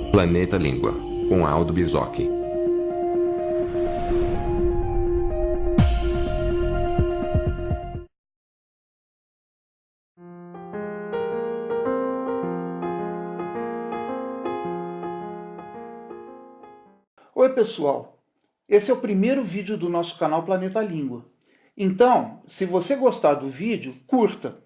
Planeta Língua, com Aldo Bisocchi. Oi pessoal, esse é o primeiro vídeo do nosso canal Planeta Língua. Então, se você gostar do vídeo, curta.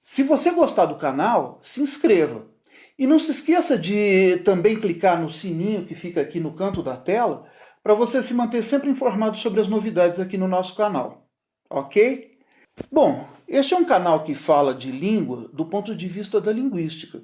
Se você gostar do canal, se inscreva. E não se esqueça de também clicar no sininho que fica aqui no canto da tela, para você se manter sempre informado sobre as novidades aqui no nosso canal. Ok? Bom, este é um canal que fala de língua do ponto de vista da linguística.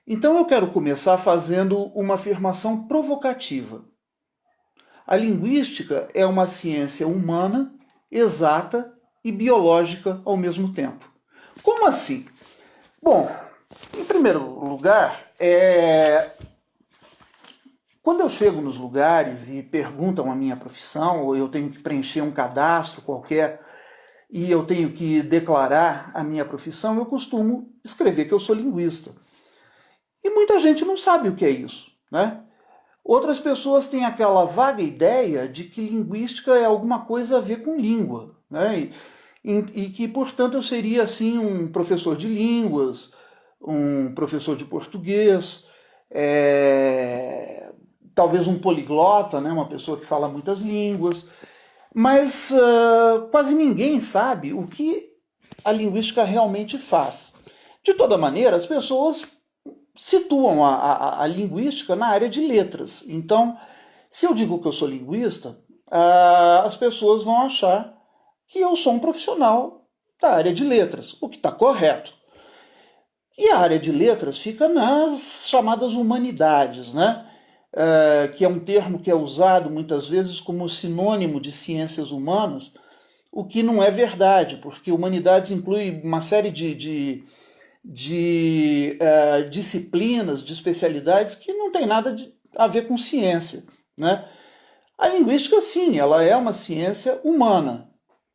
Então eu quero começar fazendo uma afirmação provocativa. A linguística é uma ciência humana, exata e biológica ao mesmo tempo. Como assim? Bom, em primeiro lugar, quando eu chego nos lugares e perguntam a minha profissão, ou eu tenho que preencher um cadastro qualquer e eu tenho que declarar a minha profissão, eu costumo escrever que eu sou linguista. E muita gente não sabe o que é isso, né? Outras pessoas têm aquela vaga ideia de que linguística é alguma coisa a ver com língua, né? E que, portanto, eu seria assim um professor de línguas, um professor de português, talvez um poliglota, né? Uma pessoa que fala muitas línguas, mas quase ninguém sabe o que a linguística realmente faz. De toda maneira, as pessoas situam a linguística na área de letras. Então, se eu digo que eu sou linguista, as pessoas vão achar que eu sou um profissional da área de letras, o que está correto. E a área de letras fica nas chamadas humanidades, né? Que é um termo que é usado muitas vezes como sinônimo de ciências humanas, o que não é verdade, porque humanidades inclui uma série de disciplinas, de especialidades que não tem nada a ver com ciência, né? A linguística, sim, ela é uma ciência humana,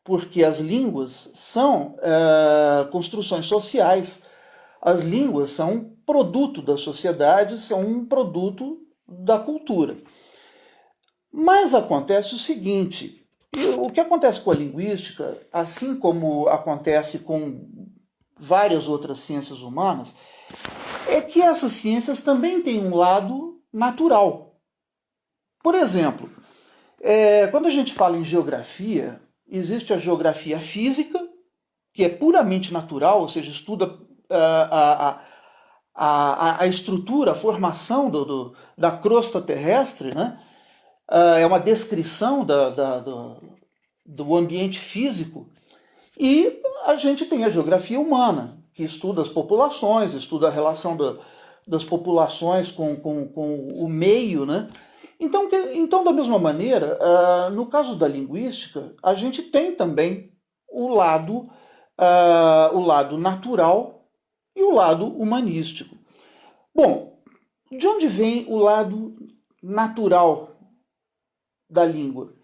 porque as línguas são construções sociais. As línguas são um produto da sociedade, são um produto da cultura. Mas acontece o seguinte, o que acontece com a linguística, assim como acontece com várias outras ciências humanas, é que essas ciências também têm um lado natural. Por exemplo, quando a gente fala em geografia, existe a geografia física, que é puramente natural, ou seja, estuda a estrutura, a formação da crosta terrestre, né? É uma descrição do ambiente físico. E a gente tem a geografia humana, que estuda as populações, estuda a relação das populações com o meio, né? Então, da mesma maneira, no caso da linguística, a gente tem também o lado natural e o lado humanístico. Bom, de onde vem o lado natural da língua?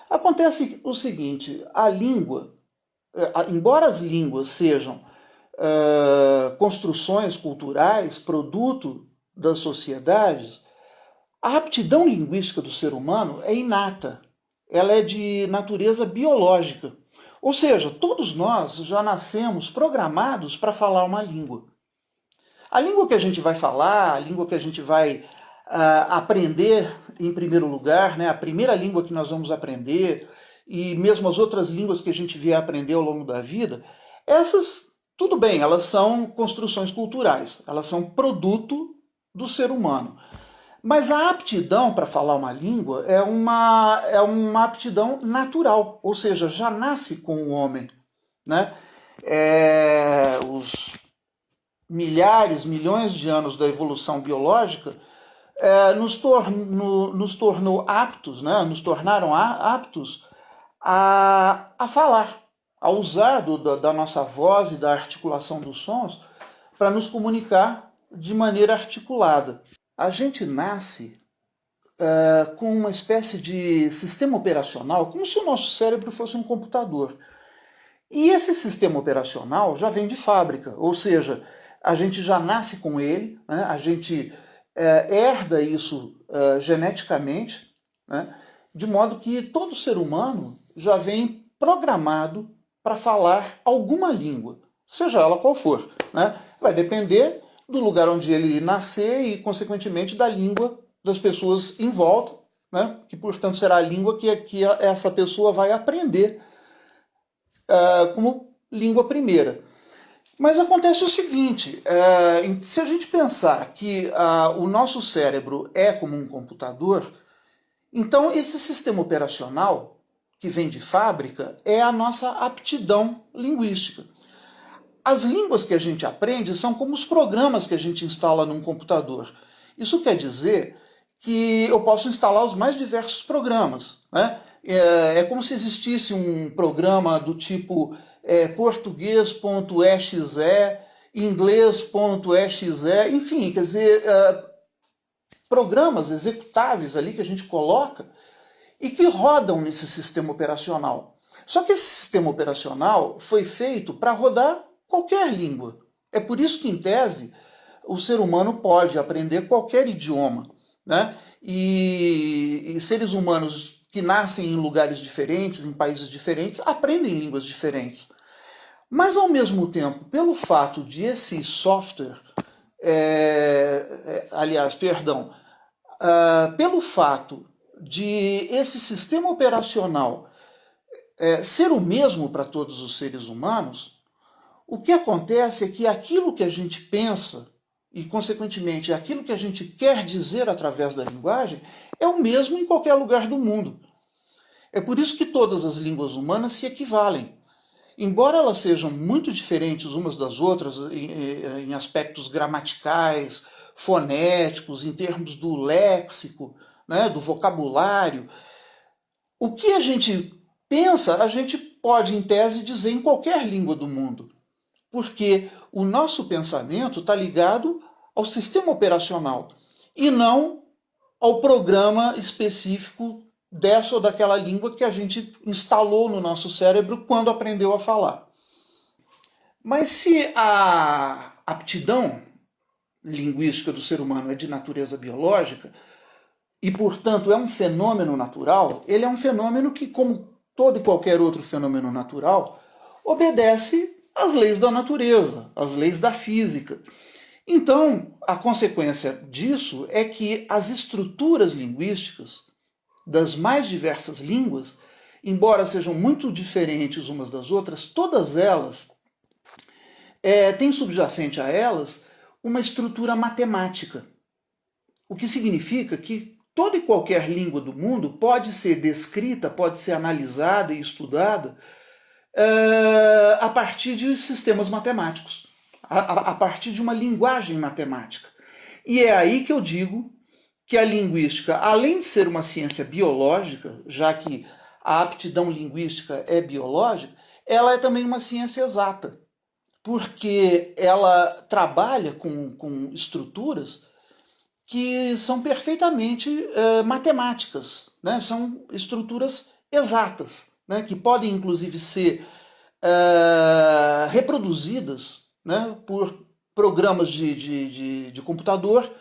Acontece o seguinte, a língua, embora as línguas sejam construções culturais, produto das sociedades, a aptidão linguística do ser humano é inata. Ela é de natureza biológica. Ou seja, todos nós já nascemos programados para falar uma língua. A língua que a gente vai falar, a língua que a gente vai aprender em primeiro lugar, né, a primeira língua que nós vamos aprender, e mesmo as outras línguas que a gente vier aprender ao longo da vida, essas, tudo bem, elas são construções culturais, elas são produto do ser humano. Mas a aptidão para falar uma língua é uma aptidão natural, ou seja, já nasce com o homem, né? Os milhares, milhões de anos da evolução biológica nos tornou aptos, né? Nos tornaram aptos a falar, a usar da nossa voz e da articulação dos sons para nos comunicar de maneira articulada. A gente nasce com uma espécie de sistema operacional, como se o nosso cérebro fosse um computador. E esse sistema operacional já vem de fábrica, ou seja, a gente já nasce com ele, né? A gente herda isso geneticamente, né? De modo que todo ser humano já vem programado para falar alguma língua, seja ela qual for, né? Vai depender do lugar onde ele nascer e, consequentemente, da língua das pessoas em volta, né? Que, portanto, será a língua que essa pessoa vai aprender como língua primeira. Mas acontece o seguinte, se a gente pensar que o nosso cérebro é como um computador, então esse sistema operacional que vem de fábrica é a nossa aptidão linguística. As línguas que a gente aprende são como os programas que a gente instala num computador. Isso quer dizer que eu posso instalar os mais diversos programas, né? É como se existisse um programa do tipo português.exe, inglês.exe, enfim, quer dizer, programas executáveis ali que a gente coloca e que rodam nesse sistema operacional. Só que esse sistema operacional foi feito para rodar qualquer língua. É por isso que, em tese, o ser humano pode aprender qualquer idioma, né? E seres humanos que nascem em lugares diferentes, em países diferentes, aprendem línguas diferentes. Mas, ao mesmo tempo, pelo fato de esse software, pelo fato de esse sistema operacional ser o mesmo para todos os seres humanos, o que acontece é que aquilo que a gente pensa e, consequentemente, aquilo que a gente quer dizer através da linguagem é o mesmo em qualquer lugar do mundo. É por isso que todas as línguas humanas se equivalem. Embora elas sejam muito diferentes umas das outras em aspectos gramaticais, fonéticos, em termos do léxico, né, do vocabulário, o que a gente pensa, a gente pode, em tese, dizer em qualquer língua do mundo. Porque o nosso pensamento está ligado ao sistema operacional e não ao programa específico dessa ou daquela língua que a gente instalou no nosso cérebro quando aprendeu a falar. Mas se a aptidão linguística do ser humano é de natureza biológica e, portanto, é um fenômeno natural, ele é um fenômeno que, como todo e qualquer outro fenômeno natural, obedece às leis da natureza, às leis da física. Então, a consequência disso é que as estruturas linguísticas das mais diversas línguas, embora sejam muito diferentes umas das outras, todas elas têm subjacente a elas uma estrutura matemática. O que significa que toda e qualquer língua do mundo pode ser descrita, pode ser analisada e estudada a partir de sistemas matemáticos, a partir de uma linguagem matemática. E é aí que eu digo que a linguística, além de ser uma ciência biológica, já que a aptidão linguística é biológica, ela é também uma ciência exata, porque ela trabalha com estruturas que são perfeitamente matemáticas, né? São estruturas exatas, né? Que podem, inclusive, ser reproduzidas, né? Por programas de computador.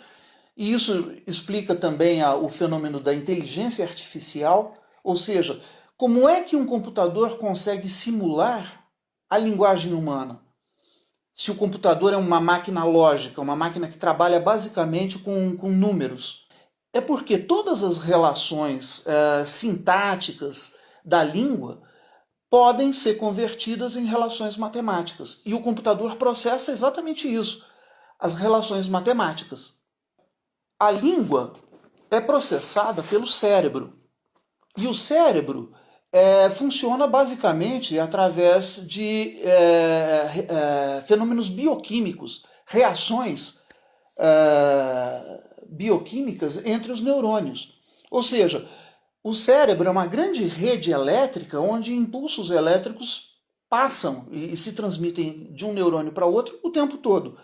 E isso explica também o fenômeno da inteligência artificial, ou seja, como é que um computador consegue simular a linguagem humana? Se o computador é uma máquina lógica, uma máquina que trabalha basicamente com números. É porque todas as relações sintáticas da língua podem ser convertidas em relações matemáticas. E o computador processa exatamente isso, as relações matemáticas. A língua é processada pelo cérebro. E o cérebro funciona basicamente através de fenômenos bioquímicos, reações bioquímicas entre os neurônios. Ou seja, o cérebro é uma grande rede elétrica onde impulsos elétricos passam e se transmitem de um neurônio para outro o tempo todo.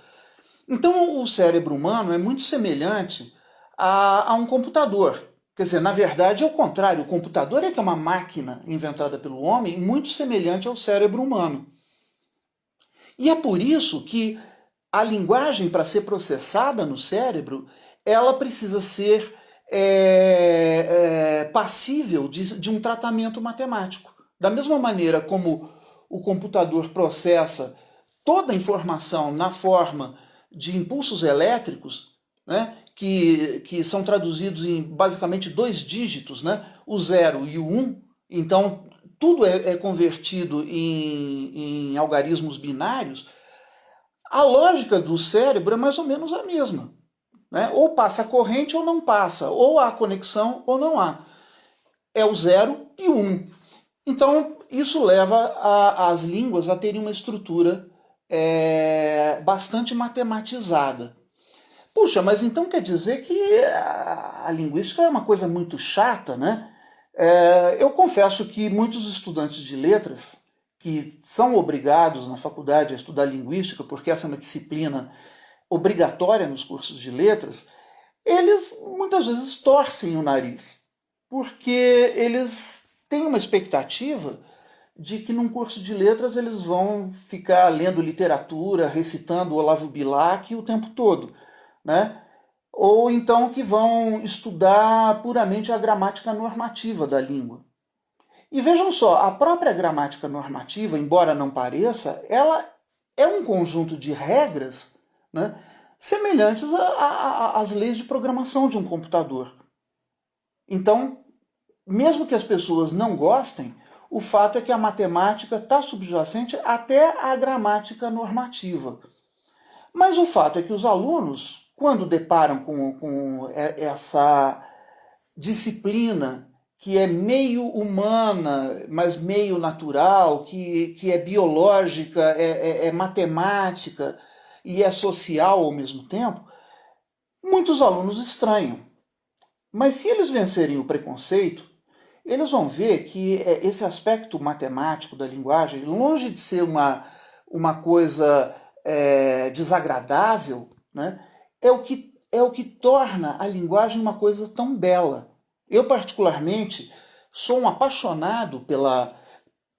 Então, o cérebro humano é muito semelhante a um computador. Quer dizer, na verdade é o contrário. O computador é que é uma máquina inventada pelo homem muito semelhante ao cérebro humano. E é por isso que a linguagem, para ser processada no cérebro, ela precisa ser passível de um tratamento matemático. Da mesma maneira como o computador processa toda a informação na forma de impulsos elétricos, né, que são traduzidos em basicamente 2 dígitos, né, o 0 e o 1, então tudo é convertido em algarismos binários. A lógica do cérebro é mais ou menos a mesma, né? Ou passa a corrente ou não passa, ou há conexão ou não há. É o 0 e o 1. Então, isso leva as línguas a terem uma estrutura bastante matematizada. Puxa, mas então quer dizer que a linguística é uma coisa muito chata, né? Eu confesso que muitos estudantes de letras, que são obrigados na faculdade a estudar linguística, porque essa é uma disciplina obrigatória nos cursos de letras, eles muitas vezes torcem o nariz, porque eles têm uma expectativa de que num curso de letras eles vão ficar lendo literatura, recitando Olavo Bilac o tempo todo, né? Ou então que vão estudar puramente a gramática normativa da língua. E vejam só, a própria gramática normativa, embora não pareça, ela é um conjunto de regras, né, semelhantes às leis de programação de um computador. Então, mesmo que as pessoas não gostem, o fato é que a matemática está subjacente até à gramática normativa. Mas o fato é que os alunos, quando deparam com essa disciplina que é meio humana, mas meio natural, que é biológica, é matemática e é social ao mesmo tempo, muitos alunos estranham. Mas se eles vencerem o preconceito, eles vão ver que esse aspecto matemático da linguagem, longe de ser uma coisa desagradável, né, é o que torna a linguagem uma coisa tão bela. Eu, particularmente, sou um apaixonado pela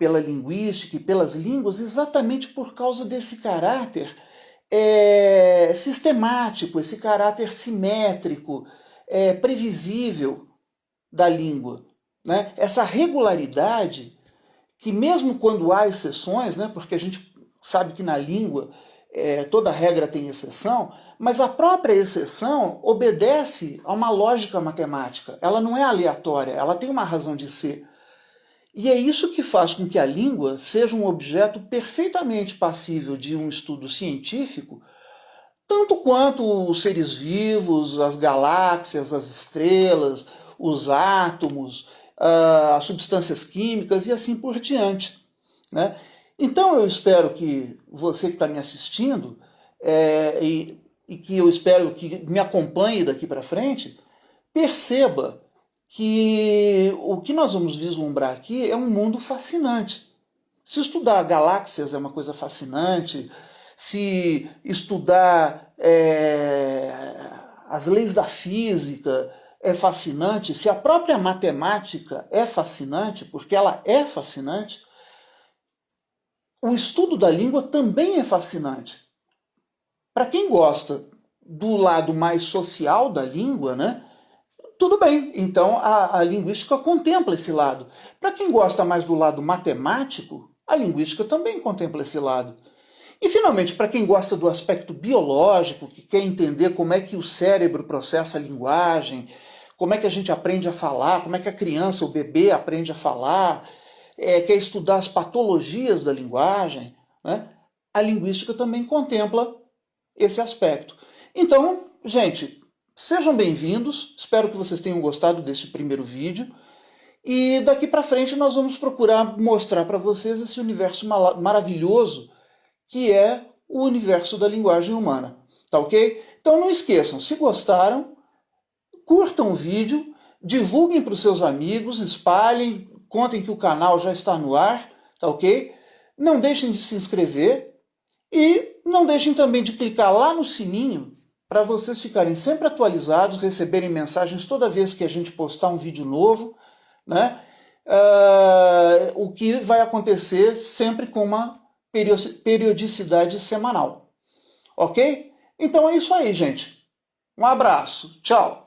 linguística e pelas línguas exatamente por causa desse caráter sistemático, esse caráter simétrico, previsível da língua, né? Essa regularidade que mesmo quando há exceções, né, porque a gente sabe que na língua toda regra tem exceção, mas a própria exceção obedece a uma lógica matemática. Ela não é aleatória, ela tem uma razão de ser. E é isso que faz com que a língua seja um objeto perfeitamente passível de um estudo científico, tanto quanto os seres vivos, as galáxias, as estrelas, os átomos, as substâncias químicas e assim por diante, né? Então eu espero que você que está me assistindo e que eu espero que me acompanhe daqui para frente, perceba que o que nós vamos vislumbrar aqui é um mundo fascinante. Se estudar galáxias é uma coisa fascinante, se estudar as leis da física é fascinante, se a própria matemática é fascinante, porque ela é fascinante, o estudo da língua também é fascinante. Para quem gosta do lado mais social da língua, né, tudo bem, então a linguística contempla esse lado. Para quem gosta mais do lado matemático, a linguística também contempla esse lado. E, finalmente, para quem gosta do aspecto biológico, que quer entender como é que o cérebro processa a linguagem, como é que a gente aprende a falar, como é que a criança, o bebê, aprende a falar, quer estudar as patologias da linguagem, né? A linguística também contempla esse aspecto. Então, gente, sejam bem-vindos, espero que vocês tenham gostado desse primeiro vídeo, e daqui para frente nós vamos procurar mostrar para vocês esse universo maravilhoso que é o universo da linguagem humana, tá ok? Então não esqueçam, se gostaram, curtam o vídeo, divulguem para os seus amigos, espalhem, contem que o canal já está no ar, tá ok? Não deixem de se inscrever e não deixem também de clicar lá no sininho para vocês ficarem sempre atualizados, receberem mensagens toda vez que a gente postar um vídeo novo, né? O que vai acontecer sempre com uma periodicidade semanal. Ok? Então é isso aí, gente. Um abraço. Tchau.